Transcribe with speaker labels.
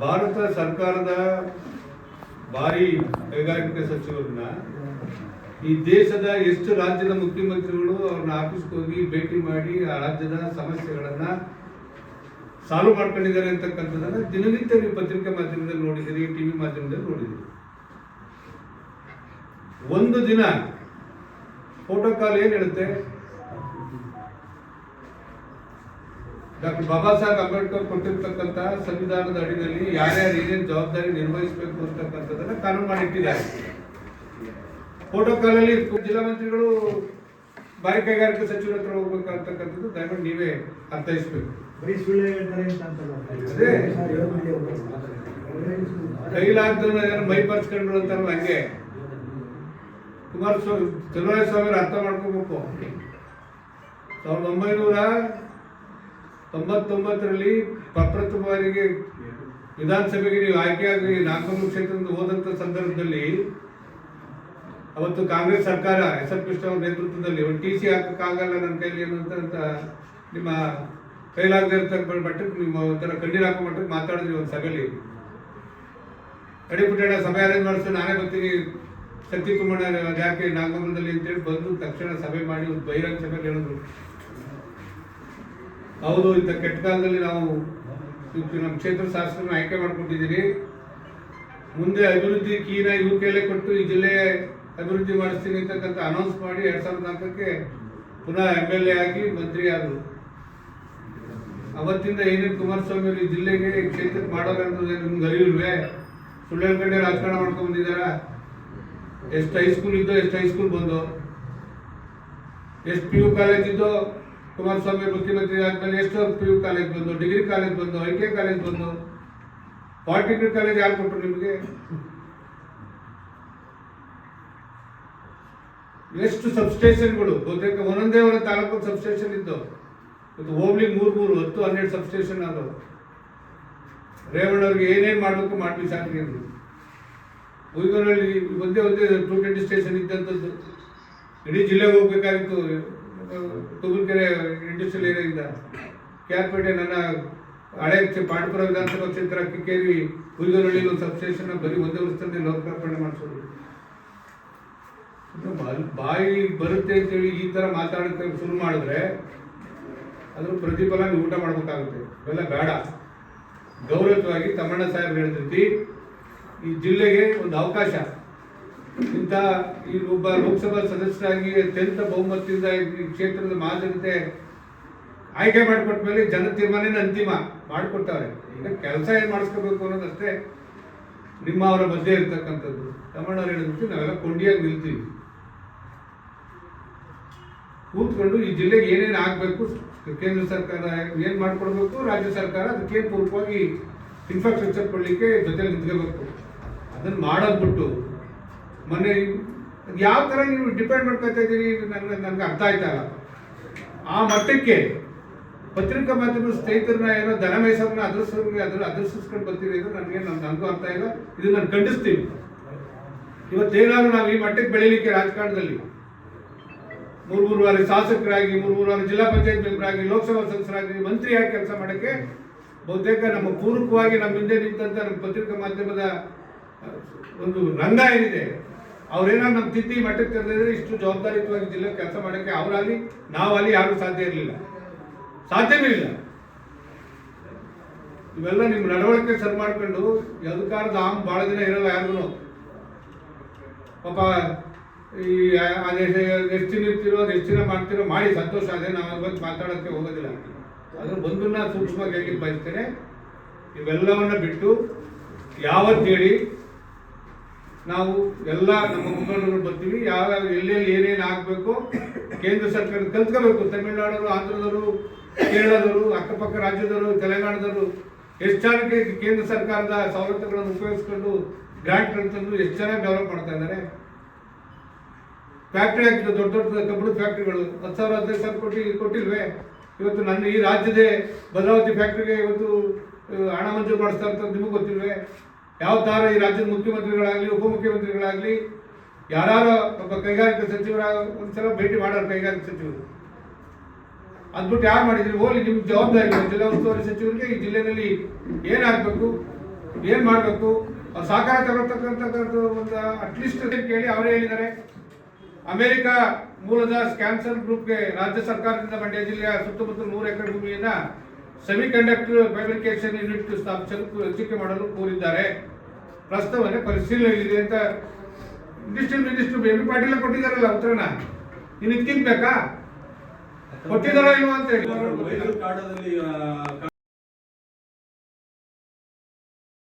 Speaker 1: ಭಾರತ ಸರ್ಕಾರದ ಭಾರಿ ಕೈಗಾರಿಕೆ ಸಚಿವರನ್ನ ಈ ದೇಶದ ಎಷ್ಟು ರಾಜ್ಯದ ಮುಖ್ಯಮಂತ್ರಿಗಳು ಅವ್ರನ್ನ ಆಫೀಸ್ಗೆ ಹೋಗಿ ಭೇಟಿ ಮಾಡಿ ಆ ರಾಜ್ಯದ ಸಮಸ್ಯೆಗಳನ್ನ ಸಾಲ್ವ್ ಮಾಡ್ಕೊಂಡಿದ್ದಾರೆ ಅಂತಕ್ಕಂಥದ್ದನ್ನ ದಿನನಿತ್ಯ ನೀವು ಪತ್ರಿಕಾ ಮಾಧ್ಯಮದಲ್ಲಿ ನೋಡಿದಿರಿ, ಟಿವಿ ಮಾಧ್ಯಮದಲ್ಲಿ ನೋಡಿದಿರಿ. ಒಂದು ದಿನ ಪ್ರೋಟೋಕಾಲ್ ಏನ್ ಹೇಳುತ್ತೆ? ಡಾಕ್ಟರ್ ಬಾಬಾ ಸಾಹೇಬ್ ಅಂಬೇಡ್ಕರ್ ಕೊಟ್ಟಿರ್ತಕ್ಕಂಥ ಸಂವಿಧಾನದ ಅಡಿಯಲ್ಲಿ ಯಾರ್ಯಾರು ಏನೇನು ಜವಾಬ್ದಾರಿ ನಿರ್ವಹಿಸಬೇಕು ಅಂತಕ್ಕಂಥದ್ದನ್ನ ಕಾನೂನು ಮಾಡಿಟ್ಟಿದ್ದಾರೆ. ಪ್ರೋಟೋಕಾಲ್ ಅಲ್ಲಿ ಜಿಲ್ಲಾ ಮಂತ್ರಿಗಳು ಭಾರಿ ಕೈಗಾರಿಕೆ ಸಚಿವರ ಹತ್ರ ಹೋಗ್ಬೇಕು ಅಂತಕ್ಕಂಥದ್ದು ದಯಮಾಡಿ ನೀವೇ ಅರ್ಥೈಸ್ಬೇಕು. ಅದೇ ಕೈಲಾಗ್ದವ್ರನ್ನ ಮೈ ಪರ್ಸ್ಕೊಂಡ್ರು ಅಂತಾರಲ್ಲ, ಹಂಗೆ ಕುಮಾರಸ್ವಾಮಿ ಚಲುವರಾಯ ಅರ್ಥ ಮಾಡ್ಕೋಬೇಕು. 1999ರಲ್ಲಿ ಪ್ರಪ್ರಥಮ ಬಾರಿಗೆ ವಿಧಾನಸಭೆಗೆ ನೀವು ಆಯ್ಕೆಯಾಗಿ ನಾಗಮಂಗಲ ಕ್ಷೇತ್ರದಿಂದ ಹೋದಂತ ಸಂದರ್ಭದಲ್ಲಿ ಅವತ್ತು ಕಾಂಗ್ರೆಸ್ ಸರ್ಕಾರ ಎಸ್.ಎಂ. ಕೃಷ್ಣ ಅವರ ನೇತೃತ್ವದಲ್ಲಿ ಒಂದು ಟಿ.ಸಿ ಹಾಕಕ್ಕಾಗಲ್ಲ ನನ್ನ ಕೈಲಿ ಅಂತ ನಿಮ್ಮ ಕೈಲಾಗದೆ ಇರ್ತಕ್ಕ ಮಟ್ಟಕ್ಕೆ ನಿಮ್ಮ ಒಂಥರ ಕಣ್ಣೀರು ಹಾಕೋ ಮಟ್ಟಕ್ಕೆ ಮಾತಾಡಿದ್ರಿ ಒಂದು ಸಭೆಯಲ್ಲಿ. ಅಡಿಪುಟ್ಟಣ ಸಭೆ ಅರೇಂಜ್ ಮಾಡಿಸ್ತು, ನಾನೇ ಬರ್ತೀನಿ ಶಕ್ತಿ ಕುಮಾರ ಯಾಕೆ ನಾಗಮಂಗಲದಲ್ಲಿ ಅಂತೇಳಿ ಬಂದು ತಕ್ಷಣ ಸಭೆ ಮಾಡಿ ಒಂದು ಬಹಿರಂಗ ಸಭೆಯಲ್ಲಿ ಹೇಳಿದ್ರು, ಹೌದು ಇಂಥ ಕೆಟ್ಟ ಕಾಲದಲ್ಲಿ ನಾವು ನಮ್ಮ ಕ್ಷೇತ್ರ ಶಾಸಕರನ್ನ ಆಯ್ಕೆ ಮಾಡ್ಕೊಟ್ಟಿದ್ದೀರಿ, ಮುಂದೆ ಅಭಿವೃದ್ಧಿ ಕೀನ ಇವ್ರ ಕೈಲೇ ಕೊಟ್ಟು ಈ ಜಿಲ್ಲೆ ಅಭಿವೃದ್ಧಿ ಮಾಡಿಸ್ತೀನಿ ಅಂತಕ್ಕಂಥ ಅನೌನ್ಸ್ ಮಾಡಿ 2004ಕ್ಕೆ ಪುನಃ MLA ಆಗಿ ಮಂತ್ರಿ ಆದರು. ಅವತ್ತಿಂದ ಏನೇನು ಕುಮಾರಸ್ವಾಮಿ ಅವರು ಈ ಜಿಲ್ಲೆಗೆ ಕ್ಷೇತ್ರಕ್ಕೆ ಮಾಡೋದು ನಿಮ್ಗೆ ಅರಿವಿಲ್ವೇ? ಸುಳ್ಳು ಹೇಳ್ಕೊಂಡೆ ರಾಜಕಾರಣ ಮಾಡ್ಕೊಂಡು ಬಂದಿದ್ದಾರ? ಎಷ್ಟು ಹೈಸ್ಕೂಲ್ ಇದ್ದೋ, ಎಷ್ಟು ಹೈಸ್ಕೂಲ್ ಬಂದೋ, ಎಷ್ಟು PU ಕಾಲೇಜ್ ಇದ್ದೋ, ಕುಮಾರಸ್ವಾಮಿ ಮುಖ್ಯಮಂತ್ರಿ ಆದ್ಮೇಲೆ ಎಷ್ಟು PU ಕಾಲೇಜ್ ಬಂದು, ಡಿಗ್ರಿ ಕಾಲೇಜ್ ಬಂದು, IK ಕಾಲೇಜ್ ಬಂದು, ಪಾಲಿಟೆಕ್ನಿಕ್ ಕಾಲೇಜ್ ಯಾರು ಕೊಟ್ಟರು ನಿಮಗೆ? ಎಷ್ಟು ಸಬ್ಸ್ಟೇಷನ್ಗಳು, ಬಹುತೇಕ ಒಂದೊಂದೇ ತಾಲೂಕು ಸಬ್ಸ್ಟೇಷನ್ ಇದ್ದು, ಇವತ್ತು ಹೋಗ್ಲಿ 3-10-12 ಸಬ್ಸ್ಟೇಷನ್ ಆದವು. ರೇವಣ್ಣವ್ರಿಗೆ ಏನೇನು ಮಾಡಬೇಕು ಮಾಡಿ ಸಾಕಿ ಅಂದ್ರು. ಹುಯಿಗೂರಲ್ಲಿ ಒಂದೇ 220 ಸ್ಟೇಷನ್ ಇದ್ದಂಥದ್ದು, ಇಡೀ ಜಿಲ್ಲೆಗೆ ಹೋಗ್ಬೇಕಾಗಿತ್ತು. ತುಗುಲ್ಕೆರೆ ಇಂಡಸ್ಟ್ರಿಯಲ್ ಏರಿಯಾದಿಂದ ಕ್ಯಾರ್ಪೇಟೆ, ನನ್ನ ಹಳೆ ಪಾಂಡಪುರ ವಿಧಾನಸಭಾ ಕ್ಷೇತ್ರ ಕಿಕ್ಕೇರಿ ಹುಯಿಗೂರಲ್ಲಿ ಒಂದು ಸಬ್ಸ್ಟೇಷನ್ ಬರೀ ಒಂದೇ ವರ್ಷದಲ್ಲಿ ಲೋಕಾರ್ಪಣೆ ಮಾಡಿಸೋದು. ಬಾಯಿ ಬರುತ್ತೆ ಅಂತೇಳಿ ಈ ಥರ ಮಾತಾಡೋಕ್ಕೆ ಶುರು ಮಾಡಿದ್ರೆ ಅದ್ರ ಪ್ರತಿಫಲ ನೀವು ಊಟ ಮಾಡಬೇಕಾಗುತ್ತೆ. ಇವೆಲ್ಲ ಬೇಡ. ಗೌರವವಾಗಿ ತಮ್ಮಣ್ಣ ಸಾಹೇಬ್ ಹೇಳಿದ ರೀತಿ ಈ ಜಿಲ್ಲೆಗೆ ಒಂದು ಅವಕಾಶ, ಇಂಥ ಈ ಒಬ್ಬ ಲೋಕಸಭಾ ಸದಸ್ಯರಾಗಿ ಅತ್ಯಂತ ಬಹುಮತದಿಂದ ಈ ಕ್ಷೇತ್ರದ ಮಹಾಜನತೆ ಆಯ್ಕೆ ಮಾಡಿಕೊಟ್ಟ ಮೇಲೆ ಜನ ತೀರ್ಮಾನ ಅಂತಿಮ ಮಾಡಿಕೊಟ್ಟವ್ರೆ. ಈಗ ಕೆಲಸ ಏನು ಮಾಡಿಸ್ಕೋಬೇಕು ಅನ್ನೋದಷ್ಟೇ ನಿಮ್ಮ ಅವರ ಮಧ್ಯೆ ಇರ್ತಕ್ಕಂಥದ್ದು. ತಮ್ಮಣ್ಣವ್ರು ಹೇಳಿದ್ಬಿಟ್ಟು ನಾವೆಲ್ಲ ಕೊಂಡಿಯಾಗಿ ನಿಲ್ತೀವಿ, ಕೂತ್ಕೊಂಡು ಈ ಜಿಲ್ಲೆಗೆ ಏನೇನು ಆಗಬೇಕು, ಕೇಂದ್ರ ಸರ್ಕಾರ ಏನು ಮಾಡಿಕೊಡ್ಬೇಕು, ರಾಜ್ಯ ಸರ್ಕಾರ ಅದಕ್ಕೆ ಪೂರ್ವಕವಾಗಿ ಇನ್ಫ್ರಾಸ್ಟ್ರಕ್ಚರ್ ಕೊಡಲಿಕ್ಕೆ ಜೊತೆಲಿ ನಿಂತ್ಕೋಬೇಕು. ಅದನ್ನು ಮಾಡೋದು ಬಿಟ್ಟು ಮೊನ್ನೆ ಯಾವ ಥರ ನೀವು ಡಿಪೆಂಡ್ ಮಾಡ್ಕೊತಾ ಇದ್ದೀರಿ ನನಗೆ ಅರ್ಥ ಆಯ್ತಲ್ಲ. ಆ ಮಟ್ಟಕ್ಕೆ ಪತ್ರಿಕಾ ಮಾಧ್ಯಮ ಸ್ನೇಹಿತರನ್ನ ಏನೋ ದನ ಮೇಸವ್ರನ್ನ ಅದರ್ಸಿಸ್ಕೊಂಡು ಬರ್ತೀರಿ, ಇದು ನನಗೂ ಅರ್ಥ ಇಲ್ಲ. ಇದು ನಾನು ಖಂಡಿಸ್ತೀವಿ. ಇವತ್ತೇನಾದ್ರು ನಾವು ಈ ಮಟ್ಟಕ್ಕೆ ಬೆಳೀಲಿಕ್ಕೆ ರಾಜಕಾರಣದಲ್ಲಿ 3 ಬಾರಿ ಶಾಸಕರಾಗಿ, 3 ಬಾರಿ ಜಿಲ್ಲಾ ಪಂಚಾಯತ್ ಮೆಂಬರಾಗಿ, ಲೋಕಸಭಾ ಸದಸ್ಯರಾಗಿ, ಮಂತ್ರಿಯಾಗಿ ಕೆಲಸ ಮಾಡೋಕ್ಕೆ ಬಹುತೇಕ ನಮ್ಮ ಪೂರ್ವಕವಾಗಿ ನಮ್ಮ ಹಿಂದೆ ನಿಂತಂತ ನಮ್ಮ ಪತ್ರಿಕಾ ಮಾಧ್ಯಮದ ಒಂದು ರಂಗ ಏನಿದೆ, ಅವ್ರೇನಾದ್ರು ನಮ್ಮ ತಿದ್ದಿ ಮಟ್ಟಕ್ಕೆ ತಂದಿದ್ರೆ ಇಷ್ಟು ಜವಾಬ್ದಾರಿಯುತವಾಗಿ ಜಿಲ್ಲೆ ಕೆಲಸ ಮಾಡೋಕ್ಕೆ ಅವರಲ್ಲಿ ನಾವಲ್ಲಿ ಯಾರು ಸಾಧ್ಯ ಇರಲಿಲ್ಲ, ಸಾಧ್ಯವೇ ಇಲ್ಲ. ಇವೆಲ್ಲ ನಿಮ್ಮ ನಡವಳಿಕೆ ಸರಿ ಮಾಡ್ಕೊಂಡು ಅಧಿಕಾರದ ಭಾಳ ದಿನ ಇರಲ್ಲ ಯಾರಿಗೂ. ಪಾಪ ಈ ಎಷ್ಟು ದಿನ ಇರ್ತಿರೋ ಅದು ಎಷ್ಟು ದಿನ ಮಾಡ್ತಿರೋ ಮಾಡಿ ಸಂತೋಷ, ಅದೇ ನಾವು ಅದ್ರ ಬಗ್ಗೆ ಮಾತಾಡೋಕ್ಕೆ ಹೋಗೋದಿಲ್ಲ. ಅದ್ರ ಬಂದನ್ನ ಸೂಕ್ಷ್ಮವಾಗಿ ಹೇಳಿ ಬಯಸ್ತೇನೆ. ಇವೆಲ್ಲವನ್ನ ಬಿಟ್ಟು ಯಾವತ್ತೇಳಿ ನಾವು ಎಲ್ಲ ನಮ್ಮ ಮುಖಂಡರು ಬರ್ತೀವಿ, ಯಾವ್ಯಾವ ಎಲ್ಲೆಲ್ಲಿ ಏನೇನು ಆಗಬೇಕು ಕೇಂದ್ರ ಸರ್ಕಾರ ಕಲ್ತ್ಕೋಬೇಕು. ತಮಿಳುನಾಡವರು, ಆಂಧ್ರದವರು, ಕೇರಳದವರು, ಅಕ್ಕಪಕ್ಕ ರಾಜ್ಯದವರು, ತೆಲಂಗಾಣದವರು ಎಷ್ಟು ಜನಕ್ಕೆ ಕೇಂದ್ರ ಸರ್ಕಾರದ ಸವಲತ್ತುಗಳನ್ನು ಉಪಯೋಗಿಸ್ಕೊಂಡು ಗ್ರಾಂಟ್ಗಳನ್ನು ತಂದು ಎಷ್ಟು ಚೆನ್ನಾಗಿ ಡೆವಲಪ್ ಮಾಡ್ತಾ ಇದ್ದಾರೆ. ಫ್ಯಾಕ್ಟ್ರಿ ಹಾಕಿದ್ರು, ದೊಡ್ಡ ದೊಡ್ಡ ಕಬ್ಬಣದ ಫ್ಯಾಕ್ಟ್ರಿಗಳು 10,000-15,000 ಕೋಟಿ ಕೊಟ್ಟಿಲ್ವೇ? ಇವತ್ತು ನನ್ನ ಈ ರಾಜ್ಯದೇ ಭದ್ರಾವತಿ ಫ್ಯಾಕ್ಟ್ರಿಗೆ ಇವತ್ತು ಹಣ ಮಂಜೂರು ಮಾಡಿಸ್ತಾ ಇರ್ತದೆ, ನಿಮಗೆ ಗೊತ್ತಿಲ್ವೇ? ಯಾವ ಥರ ಈ ರಾಜ್ಯದ ಮುಖ್ಯಮಂತ್ರಿಗಳಾಗಲಿ, ಉಪಮುಖ್ಯಮಂತ್ರಿಗಳಾಗಲಿ, ಯಾರು ಒಬ್ಬ ಕೈಗಾರಿಕಾ ಸಚಿವರ ಒಂದ್ಸಲ ಭೇಟಿ ಮಾಡೋರು ಕೈಗಾರಿಕಾ ಸಚಿವರು. ಅದ್ಬಿಟ್ಟು ಯಾರು ಮಾಡಿದ್ರಿ? ಹೋಗ್ಲಿ, ನಿಮ್ಗೆ ಜವಾಬ್ದಾರಿ ಜಿಲ್ಲಾ ಉಸ್ತುವಾರಿ ಸಚಿವರಿಗೆ ಈ ಜಿಲ್ಲೆಯಲ್ಲಿ ಏನಾಗಬೇಕು, ಏನ್ ಮಾಡಬೇಕು, ಸಹಕಾರ ತಗೊಳ್ತಕ್ಕಂಥದ್ದು ಒಂದು ಅಟ್ಲೀಸ್ಟ್ ಕೇಳಿ ಅವರೇ ಹೇಳಿದ್ದಾರೆ. ಅಮೆರಿಕ ಮೂಲದ ಕ್ಯಾನ್ಸರ್ ಗ್ರೂಪ್ಗೆ ರಾಜ್ಯ ಸರ್ಕಾರದಿಂದ ಮಂಡ್ಯ ಜಿಲ್ಲೆಯ ಸುತ್ತಮುತ್ತಲು 100 ಎಕರೆ ಭೂಮಿಯನ್ನ ಸೆಮಿ ಕಂಡಕ್ಟರ್ ಫ್ಯಾಬ್ರಿಕೇಶನ್ ಯೂನಿಟ್ ಸ್ಥಾಪಿಸಲು ಹಂಚಿಕೆ ಮಾಡಲು ಕೋರಿದ್ದಾರೆ. ಪ್ರಸ್ತಾವನೆ ಪರಿಶೀಲನೆಯಲ್ಲಿದೆ ಅಂತ ಇಂಡಸ್ಟ್ರಿಯಲ್ ಮಿನಿಸ್ಟರ್ ಬಿ ಪಾಟೀಲ್ ಕೊಟ್ಟಿದ್ದಾರಲ್ಲ ಉತ್ತರನ. ಇನ್ನು ಇದಕ್ಕಿಂತ ಬೇಕಾ? ಕೊಟ್ಟಿದ್ದಾರ ಇಲ್ವಾ ಅಂತ ಹೇಳಿ